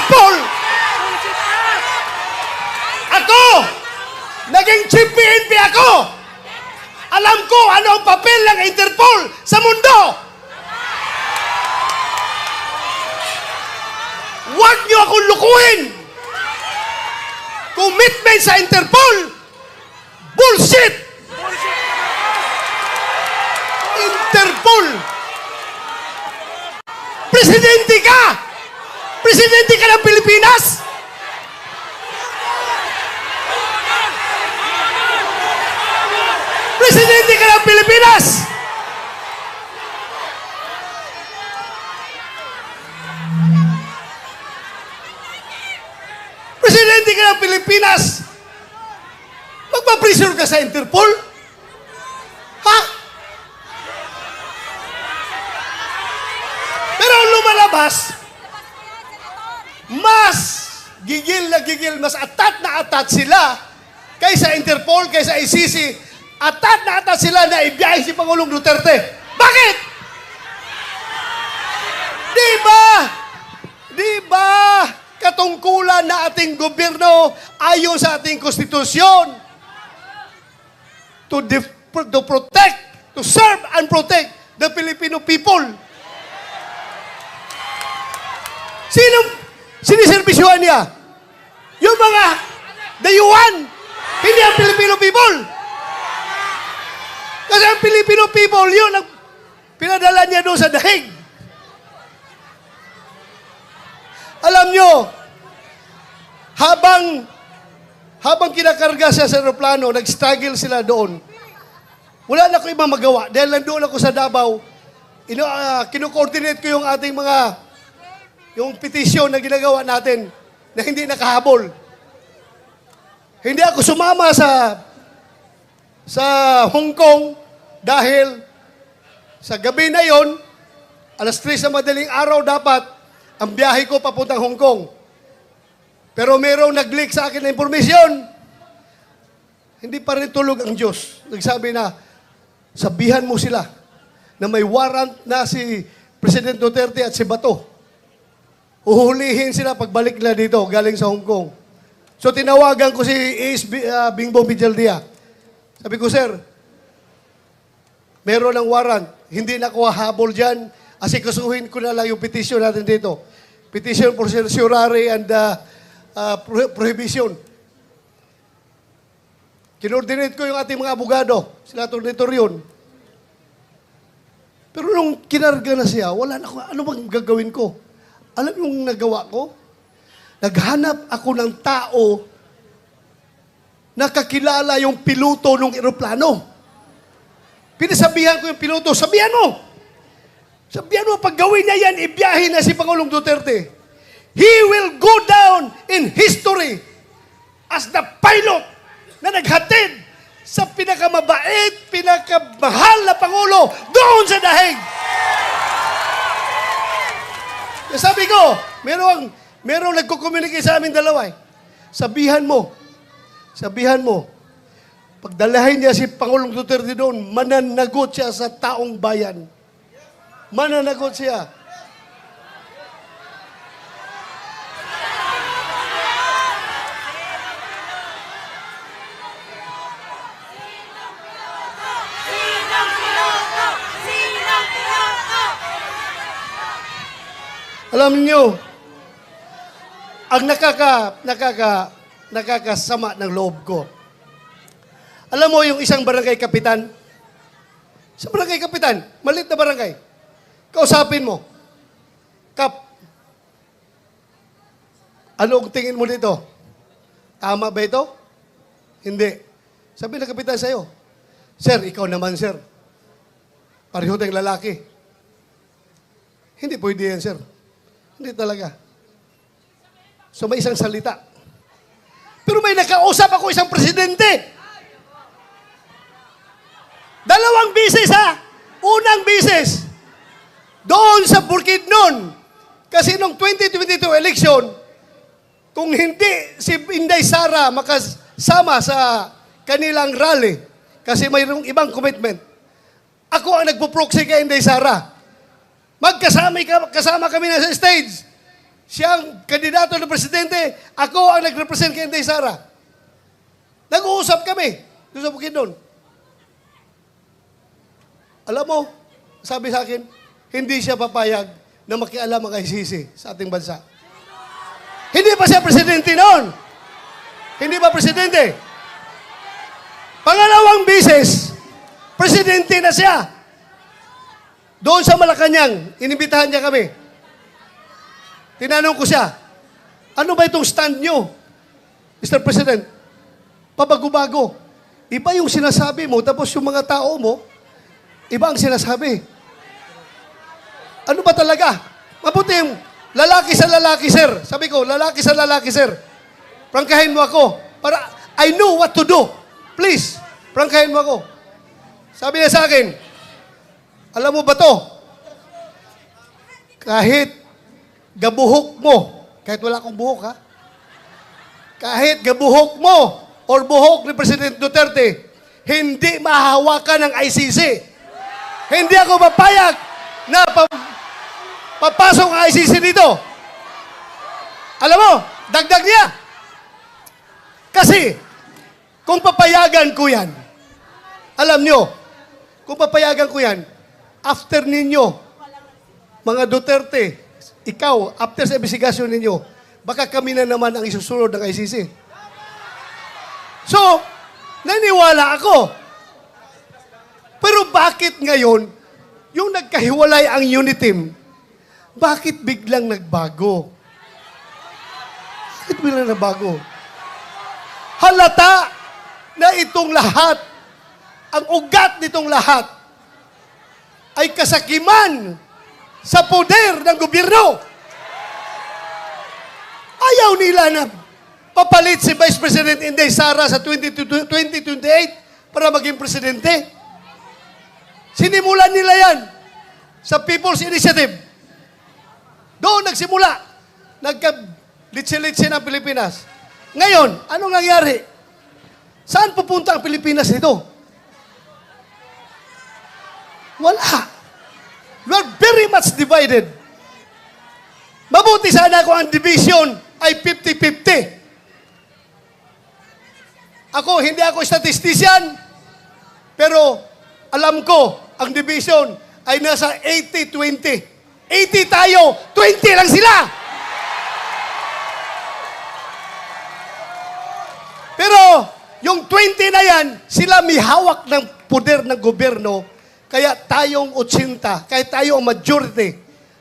Interpol! Ako! Naging chief PNP ako! Alam ko ano ang papel ng Interpol sa mundo! Huwag niyo akong lukuhin! Commitment sa Interpol! Bullshit! Interpol! Presidente ka! Presidente ka ng Pilipinas! Presidente ka ng Pilipinas! Presidente ka ng Pilipinas! Magpa-pressure ka sa Interpol? Ha? Pero ang lumalabas, mas gigil na gigil, mas atat na atat sila kaysa Interpol, kaysa ICC. Atat na atat sila na ibiyahe si Pangulong Duterte. Bakit? Di ba katungkulan na ating gobyerno ayon sa ating konstitusyon to protect, to serve and protect the Filipino people? Sinong siniservisyohan niya? Yung mga dayuhan, hindi ang Filipino people. Kasi ang Filipino people, yun ang pinadala niya doon sa dahig. Alam nyo, habang kinakarga siya sa aeroplano, nag-struggle sila doon. Wala na ko ibang magawa. Dahil nandoon ako sa Davao, kino-coordinate ko yung ating yung petisyon na ginagawa natin na hindi nakahabol. Hindi ako sumama sa Hong Kong dahil sa gabi na yon, alas 3 sa madaling araw dapat ang biyahe ko papuntang Hong Kong. Pero merong nag-leak sa akin na impormasyon. Hindi pa rin tulog ang Diyos. Nagsabi na, sabihan mo sila na may warrant na si President Duterte at si Bato. Uhulihin sila pagbalik nila dito, galing sa Hong Kong. So tinawagan ko si AS Bingbong Villaldia. Sabi ko, sir, meron ng warrant. Hindi na ko habol dyan. Asikasuhin ko na lang yung petition natin dito. Petition for certiorari and prohibition. Kinordinate ko yung ating mga abogado. Sila tornitor yun. Pero nung kinarga na siya, wala na ako. Ano bang gagawin ko? Alam yung nagawa ko? Naghanap ako ng tao na kakilala yung piloto ng eroplano. Pinasabihan ko yung piloto, sabihan mo! Sabihan mo, pag gawin niya yan, ibiyahin na si Pangulong Duterte. He will go down in history as the pilot na naghatid sa pinakamabait, pinakamahal na Pangulo doon sa dahig. Sabi ko, merong nagko-communicate sa amin dalawa. Sabihan mo, pagdalahin niya si Pangulong Duterte doon, mananagot siya sa taong bayan. Mananagot siya. Alam niyo, ang nakakasama ng loob ko. Alam mo yung isang barangay kapitan? Sa barangay kapitan, maliit na barangay. Kausapin mo. Kap, ano ang tingin mo dito? Tama ba ito? Hindi. Sabi ng kapitan sa'yo, sir, ikaw naman, sir. Pareho tayong lalaki. Hindi pwede yan, sir. Hindi talaga. So may isang salita. Pero may nakausap ako isang presidente. 2 bisis ha. Unang bisis. Doon sa Bukidnon. Kasi nung 2022 election, kung hindi si Inday Sara makasama sa kanilang rally, kasi mayroong ibang commitment, ako ang nagpo-proxy kay Inday Sara. Kasama kami na sa stage. siyang kandidato ng presidente, ako ang nag-represent kay Inday Sara. Nag-uusap kami. Doon sa Bukidnon. Alam mo, sabi sa akin, hindi siya papayag na makialam ang ICC sa ating bansa. Hindi pa siya presidente noon. Hindi pa presidente. Pangalawang bisis, presidente na siya. Doon sa Malacanang, inimbitahan niya kami. Tinanong ko siya, ano ba itong stand nyo, Mr. President? Pabago-bago. Iba yung sinasabi mo, tapos yung mga tao mo, iba ang sinasabi. Ano ba talaga? Mabuti yung lalaki sa lalaki, sir. Sabi ko, lalaki sa lalaki, sir. Prangkahin mo ako. Para I know what to do. Please, prangkahin mo ako. Sabi niya sa akin, alam mo ba to? Kahit gabuhok mo, kahit wala akong buhok, ha? Kahit gabuhok mo or buhok ni President Duterte, hindi mahahawakan ng ICC. Hindi ako papayag na papasok ang ICC dito. Alam mo, dagdag niya. Kasi, kung papayagan ko yan, alam nyo, kung papayagan ko yan, after ninyo, mga Duterte, ikaw, after sa investigasyon ninyo, baka kami na naman ang isusunod ng ICC. So, naniwala ako. Pero bakit ngayon, yung nagkahiwalay ang unit team, bakit biglang nagbago? Bakit biglang nagbago? Halata na itong lahat, ang ugat nitong lahat, ay kasakiman sa poder ng gobyerno. Ayaw nila na papalit si Vice President Inday Sara sa 2028 para maging presidente. Sinimulan nila yan sa People's Initiative. Doon nagsimula. Nagka-litsi-litsi ng Pilipinas. Ngayon, anong nangyari? Saan pupunta ang Pilipinas nito? Wala. We are very much divided. Mabuti sana kung ang division ay 50-50. Hindi ako statistician, pero alam ko, ang division ay nasa 80-20. 80 tayo, 20 lang sila. Pero, yung 20 na yan, sila may hawak ng poder ng gobyerno, kaya tayong 80, kahit tayo ang majority,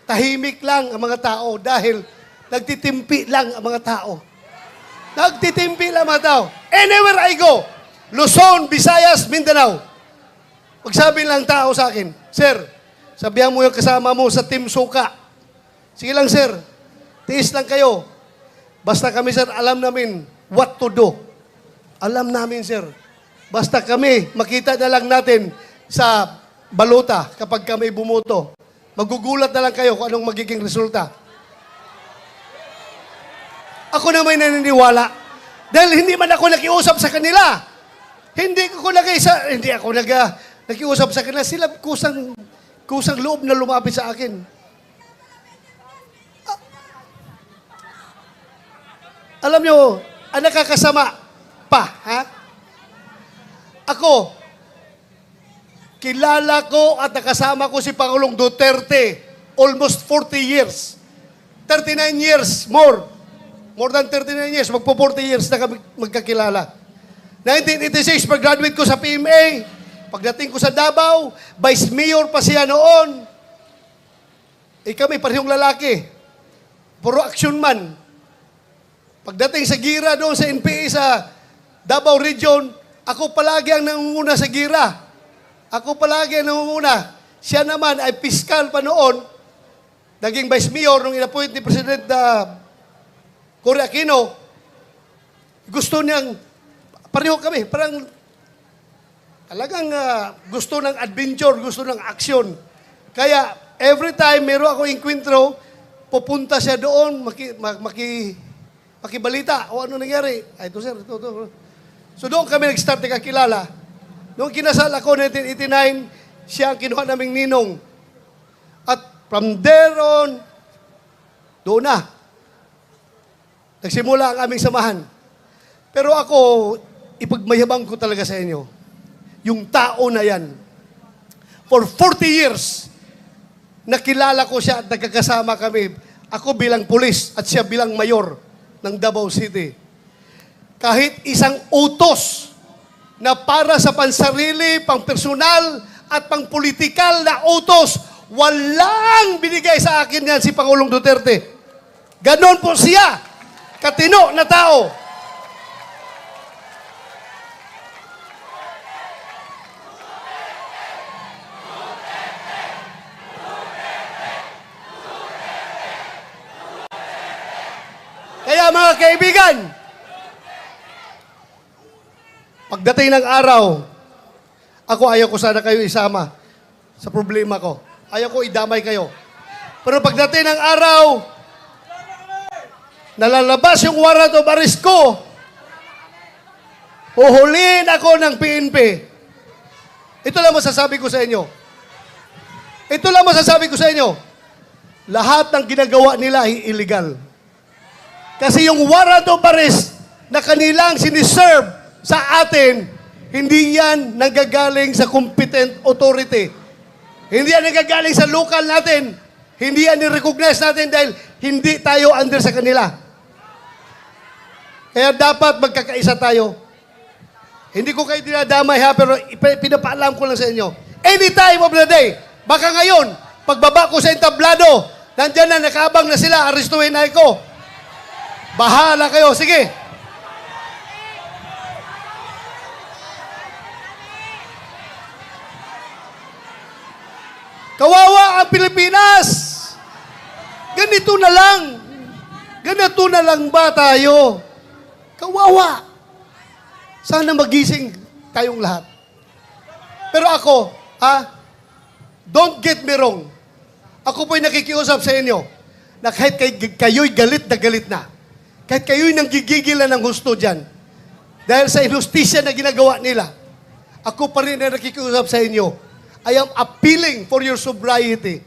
tahimik lang ang mga tao dahil nagtitimpi lang ang mga tao. Nagtitimpi lang ang mga tao. Anywhere I go, Luzon, Visayas, Mindanao, magsabi lang tao sa akin, Sir, sabihan mo yung kasama mo sa Team Suka. Sige lang, sir. Tiis lang kayo. Basta kami, sir, alam namin what to do. Alam namin, sir. Basta kami, makita na lang natin sa balota kapag kami bumoto. Magugulat na lang kayo kung anong magiging resulta. Ako na may naniniwala. Dahil hindi man ako nakiusap sa kanila. Hindi ako nakiusap sa kanila. Sila kusang loob na lumapit sa akin. Alam nyo, ang nakakasama pa, ha? Ako, kilala ko at nakasama ko si Pangulong Duterte almost 40 years. 39 years, more than 39 years, magpo 40 years na kami magkakilala. 1986, pag-graduate ko sa PMA, pagdating ko sa Davao, Vice Mayor pa siya noon. Kami, parehong lalaki. Puro action man. Pagdating sa gira doon sa NPA sa Davao Region, ako palagi ang nangunguna sa gira. Ako palagi ang nangunguna. Siya naman ay piskal pa noon, naging Vice Mayor nung inappoint ni President Cory Aquino. Gusto niyang, pareho kami, parang talagang gusto ng adventure, gusto ng action. Kaya every time meron ako enkwentro, pupunta siya doon, makibalita. O ano nangyari? Ito sir, ito. So doon kami nag-start kakilala. Noong kinasal ako 1989, siya ang kinuha naming ninong. At from there on, doon na. Nagsimula ang aming samahan. Pero ako, ipagmayabang ko talaga sa inyo, yung tao na yan, for 40 years, nakilala ko siya at nagkakasama kami. Ako bilang pulis at siya bilang mayor ng Davao City. Kahit isang utos na para sa pansarili, pang-personal at pang-politikal na utos, walang binigay sa akin yan si Pangulong Duterte. Ganon po siya, katino na tao. Kaya mga kaibigan, pagdating ng araw, ako ayaw ko sana kayo isama sa problema ko. Ayaw ko idamay kayo. Pero pagdating ng araw, nalalabas yung warrant of arrest ko, huhulihin ako ng PNP. Ito lang masasabi ko sa inyo. Ito lang masasabi ko sa inyo. Lahat ng ginagawa nila ay illegal. Kasi yung warrant of arrest na kanilang siniserve sa atin, hindi yan nanggagaling sa competent authority. Hindi yan nanggagaling sa local natin. Hindi yan ni-recognize natin dahil hindi tayo under sa kanila. Kaya dapat magkakaisa tayo. Hindi ko kayo dinadamay ha, pero pinapaalam ko lang sa inyo. Any time of the day, baka ngayon, pagbaba ko sa entablado, nandyan na, nakaabang na sila, arestuhin na ako. Bahala kayo. Sige. Kawawa ang Pilipinas. Ganito na lang. Ganito na lang ba tayo? Kawawa. Sana magising tayong lahat. Pero ako, don't get me wrong. Ako po'y nakikiusap sa inyo na kahit kayo'y galit na galit na. Kahit kayo'y nanggigigilan ng gusto dyan, dahil sa inustisya na ginagawa nila, ako pa rin na nakikiusap sa inyo. I am appealing for your sobriety.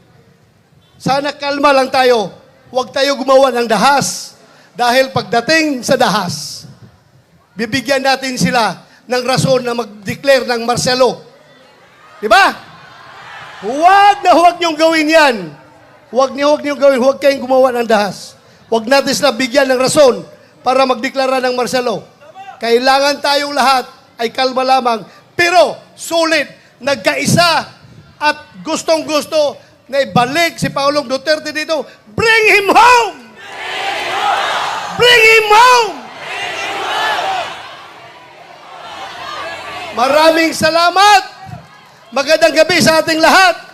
Sana kalma lang tayo. Huwag tayo gumawa ng dahas. Dahil pagdating sa dahas, bibigyan natin sila ng rason na mag-declare ng martial law. Diba? Huwag niyong gawin yan. Huwag niyong gawin. Huwag kayong gumawa ng dahas. Huwag natin sila bigyan ng rason para magdeklara ng martial law. Kailangan tayong lahat ay kalma lamang. Pero, sulit, nagkaisa at gustong-gusto na ibalik si Pangulong Duterte dito. Bring him home! Bring him home! Maraming salamat! Magandang gabi sa ating lahat!